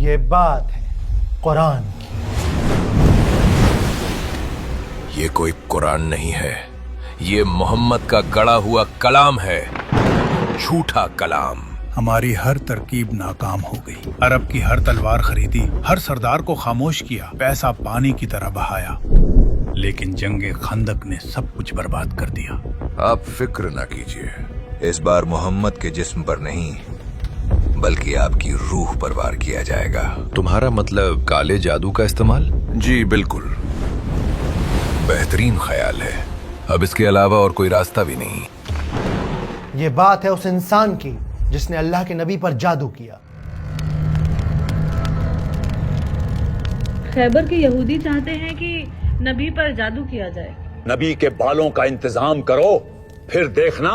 یہ بات ہے قرآن کی. یہ کوئی قرآن نہیں ہے، یہ محمد کا گڑا ہوا کلام ہے، جھوٹا کلام. ہماری ہر ترکیب ناکام ہو گئی. عرب کی ہر تلوار خریدی، ہر سردار کو خاموش کیا، پیسہ پانی کی طرح بہایا، لیکن جنگ خندق نے سب کچھ برباد کر دیا. آپ فکر نہ کیجیے، اس بار محمد کے جسم پر نہیں بلکہ آپ کی روح پر وار کیا جائے گا. تمہارا مطلب کالے جادو کا استعمال؟ جی بالکل، بہترین خیال ہے. اب اس کے علاوہ اور کوئی راستہ بھی نہیں. یہ بات ہے اس انسان کی جس نے اللہ کے نبی پر جادو کیا. خیبر کے یہودی چاہتے ہیں کہ نبی پر جادو کیا جائے. نبی کے بالوں کا انتظام کرو، پھر دیکھنا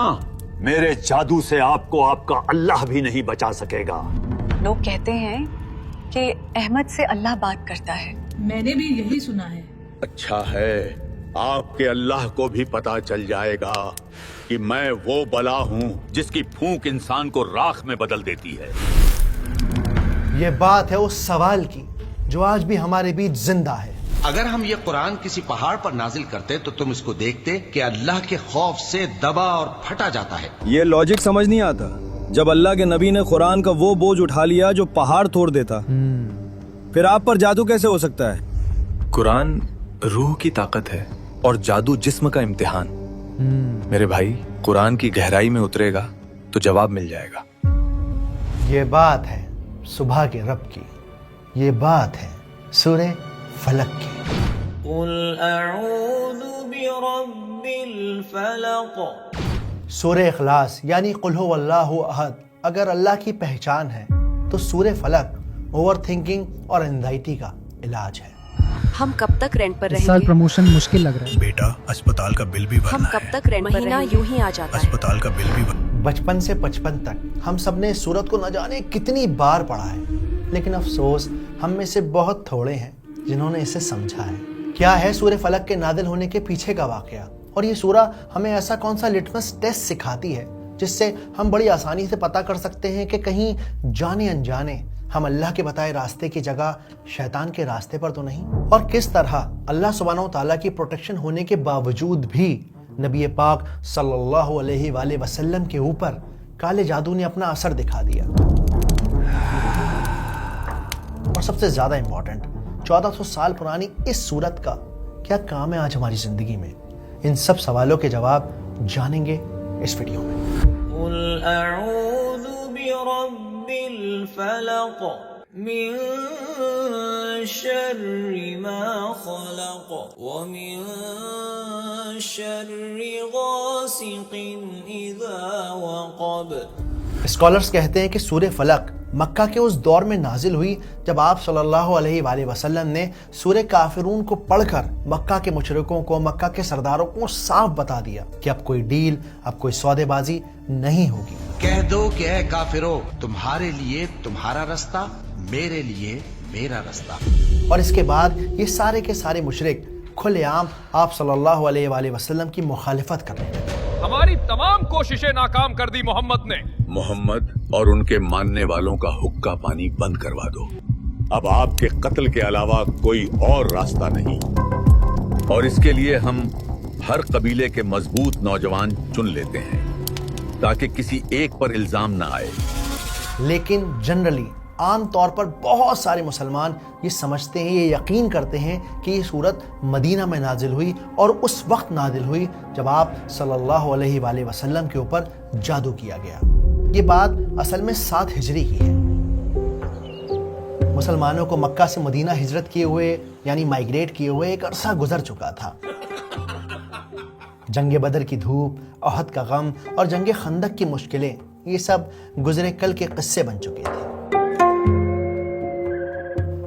میرے جادو سے آپ کو آپ کا اللہ بھی نہیں بچا سکے گا. لوگ کہتے ہیں کہ احمد سے اللہ بات کرتا ہے. میں نے بھی یہی سنا ہے. اچھا ہے، آپ کے اللہ کو بھی پتا چل جائے گا کہ میں وہ بلا ہوں جس کی پھونک انسان کو راکھ میں بدل دیتی ہے. یہ بات ہے اس سوال کی جو آج بھی ہمارے بیچ زندہ ہے. اگر ہم یہ قرآن کسی پہاڑ پر نازل کرتے تو تم اس کو دیکھتے کہ اللہ کے خوف سے دبا اور پھٹا جاتا ہے. یہ لاجک سمجھ نہیں آتا. جب اللہ کے نبی نے قرآن کا وہ بوجھ اٹھا لیا جو پہاڑ توڑ دیتا، پھر آپ پر جادو کیسے ہو سکتا ہے؟ قرآن روح کی طاقت ہے اور جادو جسم کا امتحان. میرے بھائی، قرآن کی گہرائی میں اترے گا تو جواب مل جائے گا. یہ بات ہے صبح کے رب کی، یہ بات ہے سورہ فلق کی. قل اعوذ برب الفلق. سورہ اخلاص یعنی قل هو اللہ احد اگر اللہ کی پہچان ہے تو سورہ فلق اوور تھنکنگ اور انزائٹی کا علاج ہے. ہم کب تک رینٹ پر رہیں سال گے؟ پروموشن مشکل لگ رہا ہے. بیٹا، اسپتال کا بل بھی ہم بھرنا کب ہے. تک رینٹ پر رہیں گے؟ یوں ہی آ جاتا ہے. اسپتال کا بل بھی بچپن سے 55 تک ہم سب نے اس سورت کو نہ جانے کتنی بار پڑھا ہے، لیکن افسوس ہم میں سے بہت تھوڑے ہیں جنہوں نے اسے سمجھا ہے. کیا ہے سورہ فلق کے نازل ہونے کے پیچھے کا واقعہ، اور یہ سورہ ہمیں ایسا کون سا لٹمس ٹیسٹ سکھاتی ہے جس سے ہم بڑی آسانی سے پتہ کر سکتے ہیں کہ کہیں جانے انجانے ہم اللہ کے بتائے راستے کی جگہ شیطان کے راستے پر تو نہیں، اور کس طرح اللہ سبحانہ و تعالیٰ کی پروٹیکشن ہونے کے باوجود بھی نبی پاک صلی اللہ علیہ وآلہ وسلم کے اوپر کالے جادو نے اپنا اثر دکھا دیا. اور سب سے زیادہ امپورٹنٹ، 1400 سال پرانی اس سورت کا کیا کام ہے آج ہماری زندگی میں؟ ان سب سوالوں کے جواب جانیں گے اس ویڈیو میں. قل اعوذ برب الفلق من شر ما خلق ومن شر غاسق اذا وقب. اسکالرز کہتے ہیں کہ سورہ فلق مکہ کے اس دور میں نازل ہوئی جب آپ صلی اللہ علیہ وآلہ وسلم نے سورہ کافرون کو پڑھ کر مکہ کے مشرکوں کو، مکہ کے سرداروں کو صاف بتا دیا کہ اب کوئی ڈیل، اب کوئی سودے بازی نہیں ہوگی. کہہ دو کہ اے کافرو، تمہارے لیے تمہارا رستہ، میرے لیے میرا رستہ. اور اس کے بعد یہ سارے کے سارے مشرک کھلے عام آپ صلی اللہ علیہ وآلہ وسلم کی مخالفت کر رہے ہیں. ہماری تمام کوششیں ناکام کر دی محمد نے. محمد اور ان کے ماننے والوں کا حقہ پانی بند کروا دو. اب آپ کے قتل کے علاوہ کوئی اور راستہ نہیں، اور اس کے لیے ہم ہر قبیلے کے مضبوط نوجوان چن لیتے ہیں تاکہ کسی ایک پر الزام نہ آئے. لیکن جنرلی عام طور پر بہت سارے مسلمان یہ سمجھتے ہیں، یہ یقین کرتے ہیں کہ یہ سورت مدینہ میں نازل ہوئی اور اس وقت نازل ہوئی جب آپ صلی اللہ علیہ وآلہ وسلم کے اوپر جادو کیا گیا. یہ بات اصل میں 7 ہجری کی ہے. مسلمانوں کو مکہ سے مدینہ ہجرت کیے ہوئے یعنی مائیگریٹ کیے ہوئے ایک عرصہ گزر چکا تھا. جنگ بدر کی دھوپ، احد کا غم اور جنگ خندق کی مشکلیں، یہ سب گزرے کل کے قصے بن چکے تھے.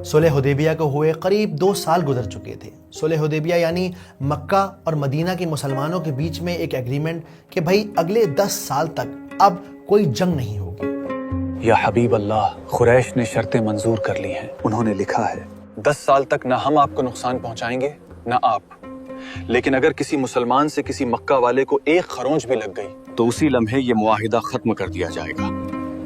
صلح حدیبیہ کو ہوئے قریب 2 سال گزر چکے تھے. صلح حدیبیہ یعنی مکہ اور مدینہ کے مسلمانوں کے بیچ میں ایک ایگریمنٹ کہ بھائی اگلے 10 سال تک اب کوئی جنگ نہیں ہوگی. یا حبیب اللہ، قریش نے شرطیں منظور کر لی ہیں. انہوں نے لکھا ہے 10 سال تک نہ ہم آپ کو نقصان پہنچائیں گے نہ آپ، لیکن اگر کسی مسلمان سے کسی مکہ والے کو ایک خرونچ بھی لگ گئی تو اسی لمحے یہ معاہدہ ختم کر دیا جائے گا.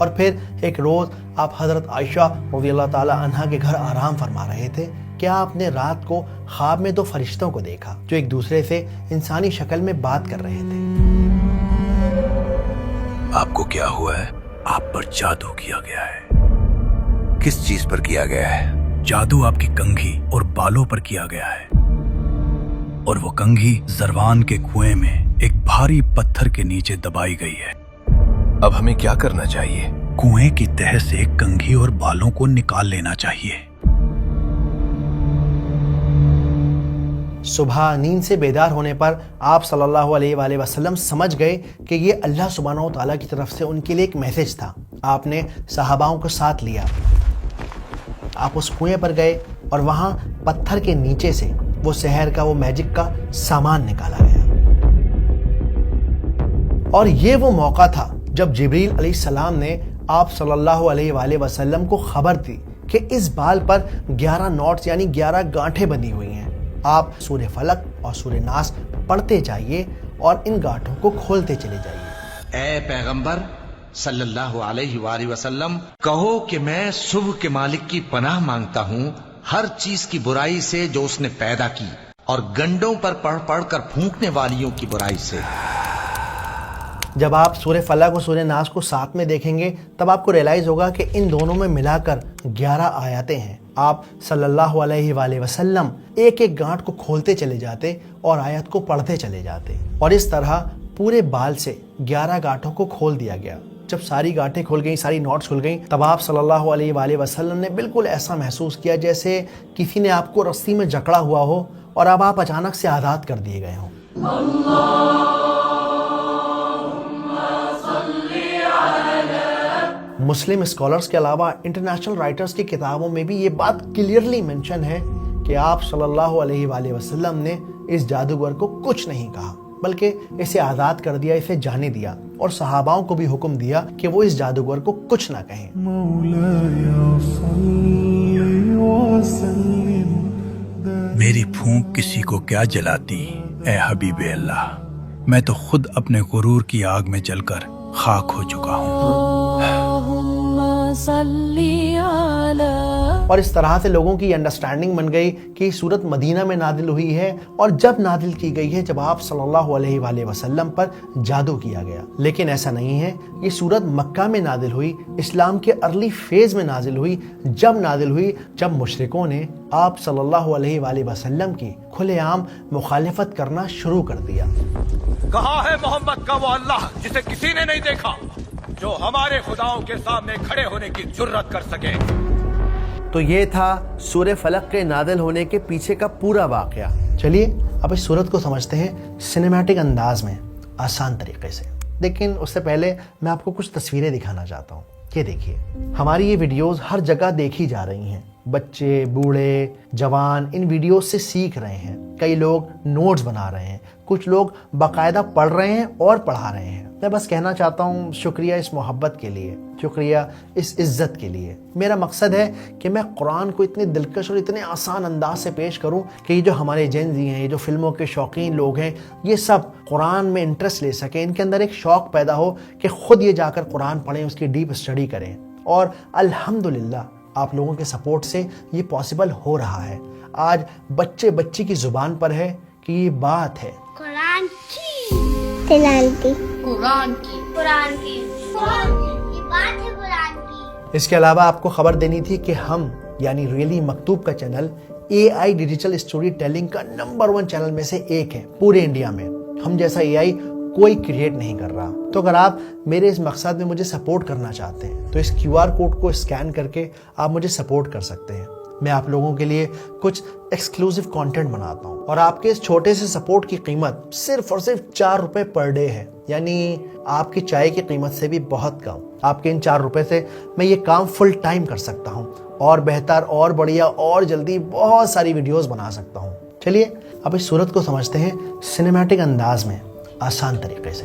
اور پھر ایک روز آپ حضرت عائشہ رضی اللہ تعالی عنہا کے گھر آرام فرما رہے تھے کہ آپ نے رات کو خواب میں 2 فرشتوں کو دیکھا جو ایک دوسرے سے انسانی شکل میں بات کر رہے تھے۔ آپ کو کیا ہوا ہے؟ آپ پر جادو کیا گیا ہے۔ کس چیز پر کیا گیا ہے؟ جادو آپ کی کنگھی اور بالوں پر کیا گیا ہے، اور وہ کنگھی زروان کے کنویں میں ایک بھاری پتھر کے نیچے دبائی گئی ہے۔ اب ہمیں کیا کرنا چاہیے؟ کنویں کی تہہ سے کنگھی اور بالوں کو نکال لینا چاہیے۔ صبح نیند سے بیدار ہونے پر آپ صلی اللہ علیہ وآلہ وسلم سمجھ گئے کہ یہ اللہ سبحانہ و تعالیٰ کی طرف سے ان کے لیے ایک میسج تھا۔ آپ نے صحاباؤں کو ساتھ لیا، آپ اس کنویں پر گئے اور وہاں پتھر کے نیچے سے وہ سحر کا وہ میجک کا سامان نکالا گیا۔ اور یہ وہ موقع تھا جب جبریل علیہ السلام نے آپ صلی اللہ علیہ وآلہ وسلم کو خبر دی کہ اس بال پر 11 نوٹس یعنی 11 گانٹھیں بندھی ہوئی ہیں۔ آپ سورہ فلق اور سورہ ناس پڑھتے جائیے اور ان گانٹھوں کو کھولتے چلے جائیے۔ اے پیغمبر صلی اللہ علیہ وآلہ وسلم، کہو کہ میں صبح کے مالک کی پناہ مانگتا ہوں ہر چیز کی برائی سے جو اس نے پیدا کی، اور گنڈوں پر پڑھ پڑھ کر پھونکنے والیوں کی برائی سے۔ جب آپ سورہ فلق اور سورہ ناس کو ساتھ میں دیکھیں گے تب آپ کو ریلائز ہوگا کہ ان دونوں میں ملا کر 11 آیاتیں ہیں۔ آپ صلی اللہ علیہ وآلہ وسلم ایک ایک گانٹھ کو کھولتے چلے جاتے اور آیت کو پڑھتے چلے جاتے، اور اس طرح پورے بال سے 11 گانٹھوں کو کھول دیا گیا۔ جب ساری گانٹھیں کھل گئیں، ساری نوٹس کھل گئیں، تب آپ صلی اللہ علیہ وآلہ وسلم نے بالکل ایسا محسوس کیا جیسے کسی نے آپ کو رسی میں جکڑا ہوا ہو اور اب آپ اچانک سے آزاد کر دیے گئے ہوں۔ مسلم اسکالرز کے علاوہ انٹرنیشنل رائٹرز کی کتابوں میں بھی یہ بات کلیئرلی مینشن ہے کہ آپ صلی اللہ علیہ وآلہ وسلم نے اس جادوگر کو کچھ نہیں کہا، بلکہ اسے آزاد کر دیا، اسے جانے دیا، اور صحاباؤں کو بھی حکم دیا کہ وہ اس جادوگر کو کچھ نہ کہیں۔ میری پھونک کسی کو کیا جلاتی اے حبیب اللہ، میں تو خود اپنے غرور کی آگ میں جل کر خاک ہو چکا ہوں۔ اور اس طرح سے لوگوں کی انڈرسٹینڈنگ بن گئی کہ یہ سورت مدینہ میں نازل ہوئی ہے، اور جب نازل کی گئی ہے جب آپ صلی اللہ علیہ وآلہ وسلم پر جادو کیا گیا۔ لیکن ایسا نہیں ہے، یہ سورت مکہ میں نازل ہوئی، اسلام کے ارلی فیز میں نازل ہوئی، جب مشرکوں نے آپ صلی اللہ علیہ وآلہ وسلم کی کھلے عام مخالفت کرنا شروع کر دیا۔ کہاں ہے محمد کا وہ اللہ جسے کسی نے نہیں دیکھا، جو ہمارے خداؤں کے سامنے کھڑے ہونے کی جرت کر سکے؟ تو یہ تھا سورہ فلق کے نازل ہونے کے پیچھے کا پورا واقعہ۔ چلیے اب اس سورت کو سمجھتے ہیں سنیمیٹک انداز میں، آسان طریقے سے۔ لیکن اس سے پہلے میں آپ کو کچھ تصویریں دکھانا چاہتا ہوں۔ یہ دیکھیے، ہماری یہ ویڈیوز ہر جگہ دیکھی جا رہی ہیں، بچے، بوڑھے، جوان ان ویڈیوز سے سیکھ رہے ہیں، کئی لوگ نوٹس بنا رہے ہیں، کچھ لوگ باقاعدہ پڑھ رہے ہیں اور پڑھا رہے ہیں۔ میں بس کہنا چاہتا ہوں شکریہ اس محبت کے لیے، شکریہ اس عزت کے لیے۔ میرا مقصد ہے کہ میں قرآن کو اتنے دلکش اور اتنے آسان انداز سے پیش کروں کہ یہ جو ہمارے جین زی ہیں، یہ جو فلموں کے شوقین لوگ ہیں، یہ سب قرآن میں انٹرسٹ لے سکیں، ان کے اندر ایک شوق پیدا ہو کہ خود یہ جا کر قرآن پڑھیں، اس کی ڈیپ اسٹڈی کریں۔ اور الحمدللہ آپ لوگوں کے سپورٹ سے یہ پاسبل ہو رہا ہے۔ آج بچے بچی کی زبان پر ہے کہ یہ بات ہے قرآن کی، قرآن کی، قرآن کی، قرآن کی، یہ بات ہے قرآن کی۔ اس کے علاوہ آپ کو خبر دینی تھی کہ ہم یعنی ریئلی مکتوب کا channel AI digital story telling کا نمبر 1 چینل میں سے ایک ہے پورے انڈیا میں۔ ہم جیسا AI کوئی کریٹ نہیں کر رہا۔ تو اگر آپ میرے اس مقصد میں مجھے سپورٹ کرنا چاہتے ہیں تو اس QR کوڈ کو اسکین کر کے آپ مجھے سپورٹ کر سکتے ہیں۔ میں آپ لوگوں کے لیے کچھ ایکسکلوزیو کانٹینٹ بناتا ہوں، اور آپ کے اس چھوٹے سے سپورٹ کی قیمت صرف اور صرف 4 روپے پر ڈے ہے، یعنی آپ کی چائے کی قیمت سے بھی بہت کم۔ آپ کے ان 4 روپے سے میں یہ کام فل ٹائم کر سکتا ہوں، اور بہتر اور بڑھیا اور جلدی بہت ساری ویڈیوز بنا سکتا ہوں۔ چلیے اب اس صورت کو سمجھتے ہیں سنیمیٹک انداز میں، آسان طریقے سے۔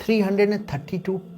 332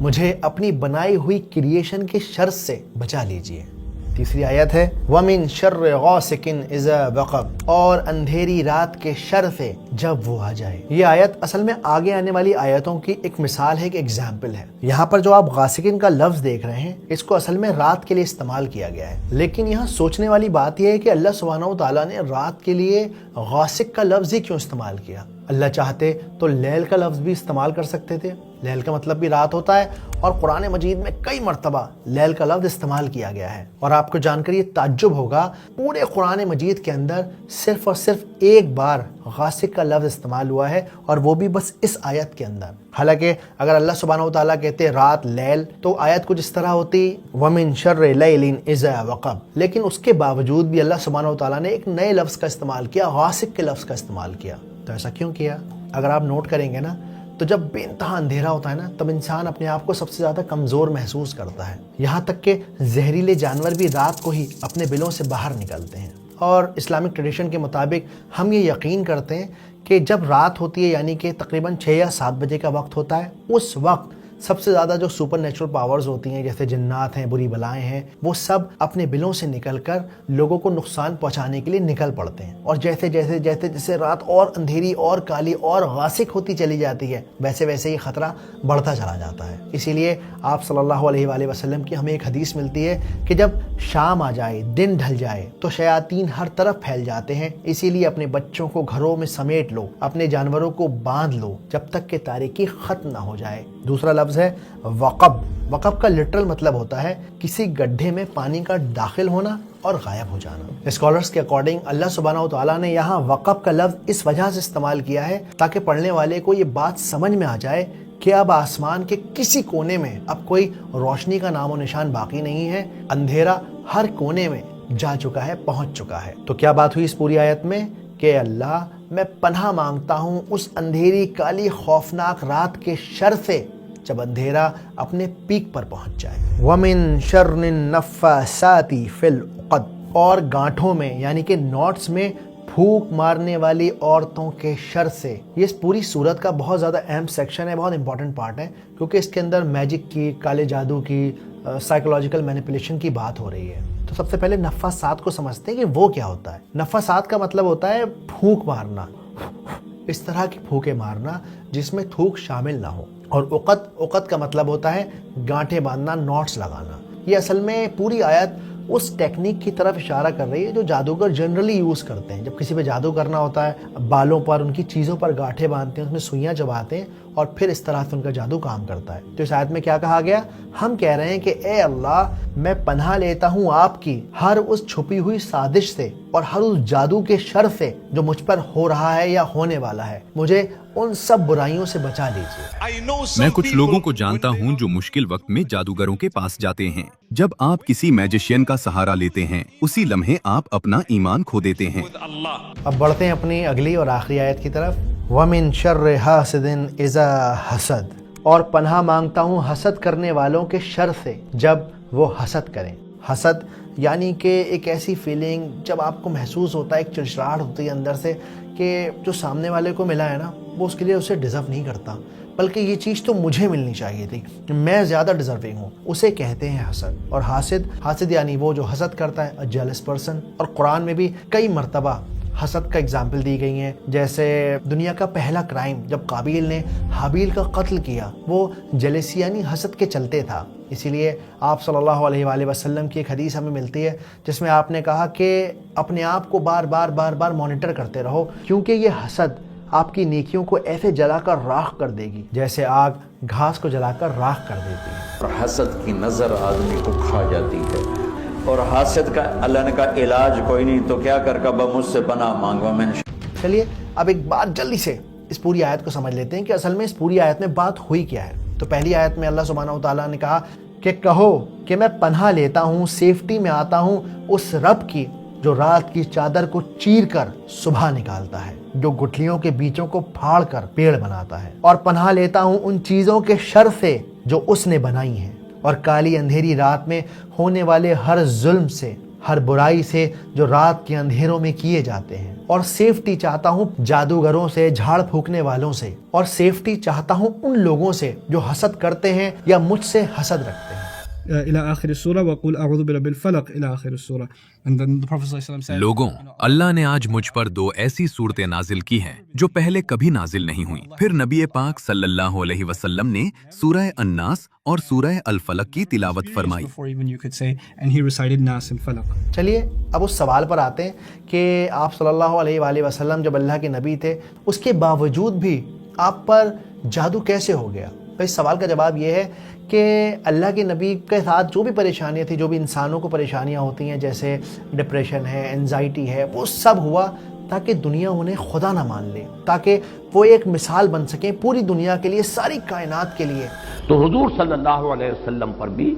مجھے اپنی بنائی ہوئی کریشن کے شر سے بچا لیجئے۔ تیسری آیت ہے وَمِن شَرِّ غَاسِقٍ إِذَا وَقَبَ، اور اندھیری رات کے شر سے جب وہ آ جائے۔ یہ آیت اصل میں آگے آنے والی آیتوں کی ایک مثال ہے، ایک ایگزامپل ہے۔ یہاں پر جو آپ غاسقین کا لفظ دیکھ رہے ہیں اس کو اصل میں رات کے لیے استعمال کیا گیا ہے، لیکن یہاں سوچنے والی بات یہ ہے کہ اللہ سبحانہ و تعالیٰ نے رات کے لیے غاسق کا لفظ ہی کیوں استعمال کیا؟ اللہ چاہتے تو لیل کا لفظ بھی استعمال کر سکتے تھے، لیل کا مطلب بھی رات ہوتا ہے، اور قرآن مجید میں کئی مرتبہ لیل کا لفظ استعمال کیا گیا ہے۔ اور آپ کو جان کر یہ تعجب ہوگا، پورے قرآن مجید کے اندر صرف اور صرف ایک بار غاسق کا لفظ استعمال ہوا ہے، اور وہ بھی بس اس آیت کے اندر۔ حالانکہ اگر اللہ سبحانہ و تعالیٰ کہتے رات لیل تو آیت کچھ اس طرح ہوتی وَمِن شَرِّ لَيْلٍ إِذَا وَقَبَ، لیکن اس کے باوجود بھی اللہ سبحانہ و تعالیٰ نے ایک نئے لفظ کا استعمال کیا، غاسق کے لفظ کا استعمال کیا۔ تو ایسا کیوں کیا؟ اگر آپ نوٹ کریں گے نا تو جب بے انتہا اندھیرا ہوتا ہے نا تب انسان اپنے آپ کو سب سے زیادہ کمزور محسوس کرتا ہے، یہاں تک کہ زہریلے جانور بھی رات کو ہی اپنے بلوں سے باہر نکلتے ہیں۔ اور اسلامک ٹریڈیشن کے مطابق ہم یہ یقین کرتے ہیں کہ جب رات ہوتی ہے، یعنی کہ تقریباً 6 یا 7 بجے کا وقت ہوتا ہے، اس وقت سب سے زیادہ جو سپر نیچرل پاورز ہوتی ہیں، جیسے جنات ہیں، بری بلائیں ہیں، وہ سب اپنے بلوں سے نکل کر لوگوں کو نقصان پہنچانے کے لیے نکل پڑتے ہیں۔ اور جیسے رات اور اندھیری اور کالی اور غاسق ہوتی چلی جاتی ہے، ویسے ویسے یہ خطرہ بڑھتا چلا جاتا ہے۔ اسی لیے آپ صلی اللہ علیہ وآلہ وسلم کی ہمیں ایک حدیث ملتی ہے کہ جب شام آ جائے، دن ڈھل جائے تو شیاطین ہر طرف پھیل جاتے ہیں، اسی لیے اپنے بچوں کو گھروں میں سمیٹ لو، اپنے جانوروں کو باندھ لو جب تک کہ تاریکی ختم نہ ہو جائے۔ دوسرا لفظ ہے وقب۔ وقب کا لٹرل مطلب ہوتا ہے کسی گڈھے میں پانی کا داخل ہونا اور غائب ہو جانا۔ اسکالرز کے اکارڈنگ اللہ سبحانہ و تعالیٰ نے یہاں وقب کا لفظ اس وجہ سے استعمال کیا ہے تاکہ پڑھنے والے کو یہ بات سمجھ میں آ جائے کہ اب آسمان کے کسی کونے میں اب کوئی روشنی کا نام و نشان باقی نہیں ہے، اندھیرا ہر کونے میں جا چکا ہے، پہنچ چکا ہے۔ تو کیا بات ہوئی اس پوری آیت میں کہ اللہ میں پناہ مانگتا ہوں اس اندھیری کالی خوفناک رات کے شر سے جب اندھیرا اپنے پیک پر پہنچ جائے۔ وَمِن شَرِّ النَّفَّاثَاتِ فِي الْعُقَدِ، اور گانٹھوں میں یعنی کہ نوٹس میں پھونک مارنے والی عورتوں کے شر سے۔ یہ اس پوری صورت کا بہت زیادہ اہم سیکشن ہے، بہت امپورٹنٹ پارٹ ہے، کیونکہ اس کے اندر میجک کی، کالے جادو کی، سائیکولوجیکل مینیپولیشن کی بات ہو رہی ہے۔ تو سب سے پہلے نفاسات کو سمجھتے ہیں کہ وہ کیا ہوتا ہے۔ نفاسات کا مطلب ہوتا ہے پھونک مارنا، اس طرح کی پھونکے مارنا جس میں تھوک شامل نہ ہو۔ اور عقد کا مطلب ہوتا ہے گانٹھیں باندھنا، نوٹس لگانا۔ یہ اصل میں پوری آیت اس ٹیکنیک کی طرف اشارہ کر رہی ہے جو جادوگر جنرلی یوز کرتے ہیں۔ جب کسی پہ جادو کرنا ہوتا ہے، بالوں پر، ان کی چیزوں پر گانٹھیں باندھتے ہیں، اس میں سوئیاں چباتے ہیں، اور پھر اس طرح سے ان کا جادو کام کرتا ہے۔ تو اس آیت میں کیا کہا گیا؟ ہم کہہ رہے ہیں کہ اے اللہ، میں پناہ لیتا ہوں آپ کی ہر اس چھپی ہوئی سازش سے اور ہر اس جادو کے شر سے جو مجھ پر ہو رہا ہے یا ہونے والا ہے، مجھے ان سب برائیوں سے بچا لیجیے۔ میں کچھ لوگوں کو جانتا ہوں جو مشکل وقت میں جادوگروں کے پاس جاتے ہیں۔ جب آپ کسی میجیشین کا سہارا لیتے ہیں، اسی لمحے آپ اپنا ایمان کھو دیتے ہیں۔ اب بڑھتے ہیں اپنی اگلی اور آخری آیت کی طرف۔ وَمِن شَرِّ حَاسِدٍ إِذَا حَسَدَ، اور پناہ مانگتا ہوں حسد کرنے والوں کے شر سے جب وہ حسد کریں۔ حسد یعنی کہ ایک ایسی فیلنگ جب آپ کو محسوس ہوتا ہے، ایک چڑچڑاہٹ ہوتی ہے اندر سے کہ جو سامنے والے کو ملا ہے نا وہ اس کے لیے اسے ڈیزرو نہیں کرتا، بلکہ یہ چیز تو مجھے ملنی چاہیے تھی، میں زیادہ ڈیزرونگ ہوں، اسے کہتے ہیں حسد۔ اور حاسد یعنی وہ جو حسد کرتا ہے، جیلس پرسن۔ اور قرآن میں بھی کئی مرتبہ حسد کا اگزامپل دی گئی ہیں، جیسے دنیا کا پہلا کرائم جب قابیل نے حابیل کا قتل کیا، وہ جیلسی یعنی حسد کے چلتے تھا۔ اسی لیے آپ صلی اللہ علیہ وآلہ وسلم کی ایک حدیث ہمیں ملتی ہے جس میں آپ نے کہا کہ اپنے آپ کو بار بار مانیٹر کرتے رہو، کیونکہ یہ حسد آپ کی نیکیوں کو ایسے جلا کر راکھ کر دے گی جیسے آگ گھاس کو جلا کر راکھ کر دیتی ہے۔ اور حسد کی نظر آدمی کو کھا جاتی ہے، اور حاسد کا اللہ نے کہا علاج کوئی نہیں تو کیا کر کبا مجھ سے پناہ مانگوا میں نے۔ چلیے اب ایک بات جلدی سے اس پوری آیت کو سمجھ لیتے ہیں کہ اصل میں اس پوری آیت میں بات ہوئی کیا ہے۔ تو پہلی آیت میں اللہ سبحانہ و تعالیٰ نے کہا کہ کہو کہ میں پناہ لیتا ہوں، سیفٹی میں آتا ہوں اس رب کی جو رات کی چادر کو چیر کر صبح نکالتا ہے، جو گٹھلیوں کے بیچوں کو پھاڑ کر پیڑ بناتا ہے، اور پناہ لیتا ہوں ان چیزوں کے شر سے جو اس نے بنائی ہیں، اور کالی اندھیری رات میں ہونے والے ہر ظلم سے، ہر برائی سے جو رات کے اندھیروں میں کیے جاتے ہیں، اور سیفٹی چاہتا ہوں جادوگروں سے، جھاڑ پھونکنے والوں سے، اور سیفٹی چاہتا ہوں ان لوگوں سے جو حسد کرتے ہیں یا مجھ سے حسد رکھتے ہیں۔ الى آخر السورہ وقل اعوذ برب الفلق الى آخر السورہ۔ And then the Prophet ﷺ said, لوگوں، اللہ نے آج مجھ پر 2 ایسی صورتیں نازل کی ہیں جو پہلے کبھی نازل نہیں ہوئیں۔ پھر نبی پاک صلی اللہ علیہ وسلم نے سورہ الناس اور سورہ الفلق کی تلاوت فرمائی۔ before even you could say, and he recited Nas and Falaq. چلیے اب اس سوال پر آتے ہیں کہ آپ صلی اللہ علیہ وآلہ وسلم جب اللہ کے نبی تھے، اس کے باوجود بھی آپ پر جادو کیسے ہو گیا؟ تو اس سوال کا جواب یہ ہے کہ اللہ کے نبی کے ساتھ جو بھی پریشانیاں تھیں، جو بھی انسانوں کو پریشانیاں ہوتی ہیں، جیسے ڈپریشن ہے، انزائٹی ہے، وہ سب ہوا تاکہ دنیا انہیں خدا نہ مان لے، تاکہ وہ ایک مثال بن سکیں پوری دنیا کے لیے، ساری کائنات کے لیے۔ تو حضور صلی اللہ علیہ وسلم پر بھی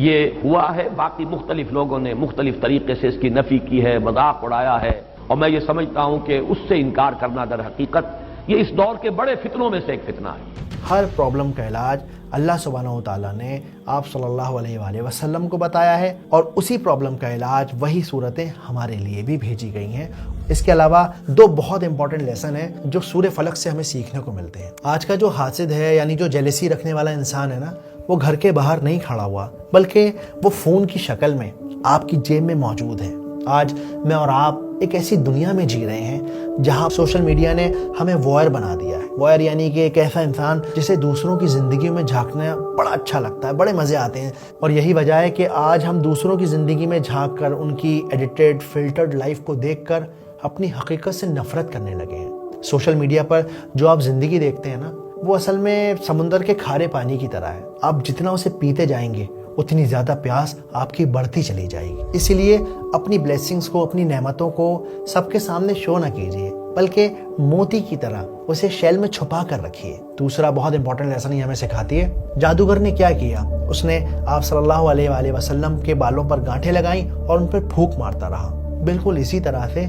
یہ ہوا ہے۔ باقی مختلف لوگوں نے مختلف طریقے سے اس کی نفی کی ہے، مذاق اڑایا ہے، اور میں یہ سمجھتا ہوں کہ اس سے انکار کرنا در حقیقت یہ اس دور کے بڑے فتنوں میں سے ایک فتنہ ہے۔ ہر پرابلم کا علاج اللہ سبحانہ و تعالیٰ نے آپ صلی اللہ علیہ وآلہ وسلم کو بتایا ہے، اور اسی پرابلم کا علاج وہی صورتیں ہمارے لیے بھی بھیجی گئی ہیں۔ اس کے علاوہ 2 بہت امپورٹنٹ لیسن ہیں جو سورہ فلق سے ہمیں سیکھنے کو ملتے ہیں۔ آج کا جو حاسد ہے، یعنی جو جیلسی رکھنے والا انسان ہے نا، وہ گھر کے باہر نہیں کھڑا ہوا، بلکہ وہ فون کی شکل میں آپ کی جیب میں موجود ہے۔ آج میں اور آپ ایک ایسی دنیا میں جی رہے ہیں جہاں سوشل میڈیا نے ہمیں وائر بنا دیا ہے۔ وائر یعنی کہ ایک ایسا انسان جسے دوسروں کی زندگی میں جھانکنا بڑا اچھا لگتا ہے، بڑے مزے آتے ہیں، اور یہی وجہ ہے کہ آج ہم دوسروں کی زندگی میں جھانک کر ان کی ایڈیٹڈ فلٹرڈ لائف کو دیکھ کر اپنی حقیقت سے نفرت کرنے لگے ہیں۔ سوشل میڈیا پر جو آپ زندگی دیکھتے ہیں نا، وہ اصل میں سمندر کے کھارے پانی کی طرح ہے۔ آپ جتنا اسے پیتے جائیں گے اتنی زیادہ پیاس آپ کی بڑھتی چلی جائے گی۔ اسی لیے اپنی بلیسنگز کو، اپنی نعمتوں کو سب کے سامنے شو نہ کیجیے، بلکہ موتی کی طرح اسے شیل میں چھپا کر رکھیے۔ دوسرا بہت امپورٹنٹ لیسن یہ ہمیں سکھاتی ہے، جادوگر نے کیا کیا؟ اس نے آپ صلی اللہ علیہ وآلہ وسلم کے بالوں پر گانٹھیں لگائیں اور ان پر پھونک مارتا رہا۔ بالکل اسی طرح سے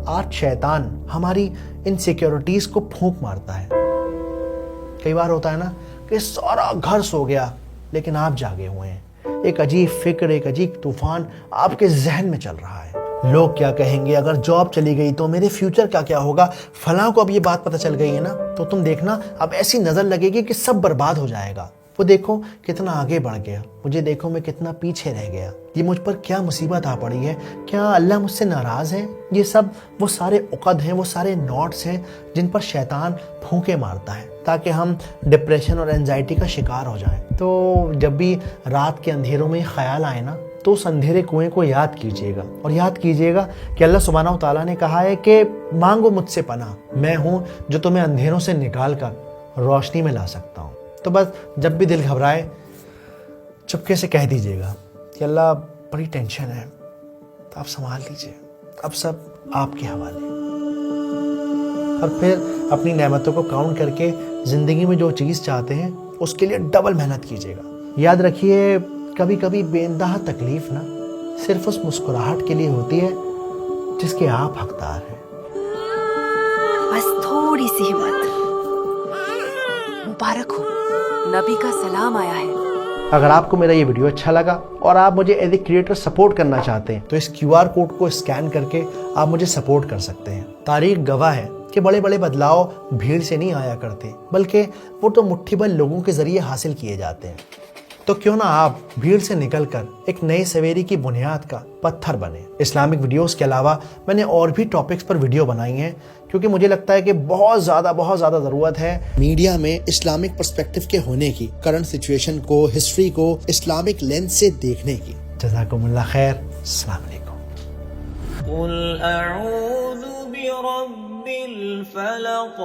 آج شیطان ہماری انسیکیورٹیز کو پھونک مارتا ہے۔ کئی بار ہوتا ہے نا کہ سارا گھر سو گیا لیکن آپ جاگے ہوئے ہیں، ایک عجیب فکر، ایک عجیب طوفان آپ کے ذہن میں چل رہا ہے۔ لوگ کیا کہیں گے؟ اگر جاب چلی گئی تو میرے فیوچر کا کیا ہوگا؟ فلاں کو اب یہ بات پتہ چل گئی ہے نا، تو تم دیکھنا اب ایسی نظر لگے گی کہ سب برباد ہو جائے گا۔ وہ دیکھو کتنا آگے بڑھ گیا، مجھے دیکھو میں کتنا پیچھے رہ گیا، یہ مجھ پر کیا مصیبت آ پڑی ہے، کیا اللہ مجھ سے ناراض ہے؟ یہ سب وہ سارے عقد ہیں، وہ سارے نوٹس ہیں جن پر شیطان پھونکے مارتا ہے تاکہ ہم ڈپریشن اور انزائٹی کا شکار ہو جائیں۔ تو جب بھی رات کے اندھیروں میں خیال آئے نا، تو اس اندھیرے کنویں کو یاد کیجیے گا، اور یاد کیجیے گا کہ اللہ سبحانہ و تعالیٰ نے کہا ہے کہ مانگو مجھ سے پناہ، میں ہوں جو تمہیں اندھیروں سے نکال کر روشنی میں لا سکتا ہوں۔ تو بس جب بھی دل گھبرائے چپکے سے کہہ دیجیے گا کہ اللہ بڑی ٹینشن ہے، تو آپ سنبھال لیجیے، اب سب آپ کے حوالے، اور پھر اپنی نعمتوں کو کاؤنٹ کر کے زندگی میں جو چیز چاہتے ہیں اس کے لیے ڈبل محنت کیجیے گا۔ یاد رکھیے کبھی کبھی بے انتہا تکلیف نا صرف اس مسکراہٹ کے لیے ہوتی ہے جس کے آپ حقدار ہیں۔ بس تھوڑی سی ہمت۔ مبارک ہو، نبی کا سلام آیا ہے۔ اگر آپ کو میرا یہ ویڈیو اچھا لگا اور آپ مجھے ایز اے کریٹر سپورٹ کرنا چاہتے ہیں تو اس QR کوڈ کو اسکین کر کے آپ مجھے سپورٹ کر سکتے ہیں۔ تاریخ گواہ ہے کہ بڑے بڑے بدلاؤ بھیڑ سے نہیں آیا کرتے، بلکہ وہ تو مٹھی بھر لوگوں کے ذریعے حاصل کیے جاتے ہیں۔ تو کیوں نہ آپ بھیڑ سے نکل کر ایک نئے سویری کی بنیاد کا پتھر بنے۔ اسلامک ویڈیوز کے علاوہ میں نے اور بھی ٹاپکس پر ویڈیو بنائی ہیں، کیونکہ مجھے لگتا ہے کہ بہت زیادہ ضرورت ہے میڈیا میں اسلامک پرسپیکٹو کے ہونے کی، کرنٹ سچویشن کو، ہسٹری کو اسلامک لینس سے دیکھنے کی۔ جزاکم اللہ خیر، السلام علیکم۔ قل اعوذ برب الفلق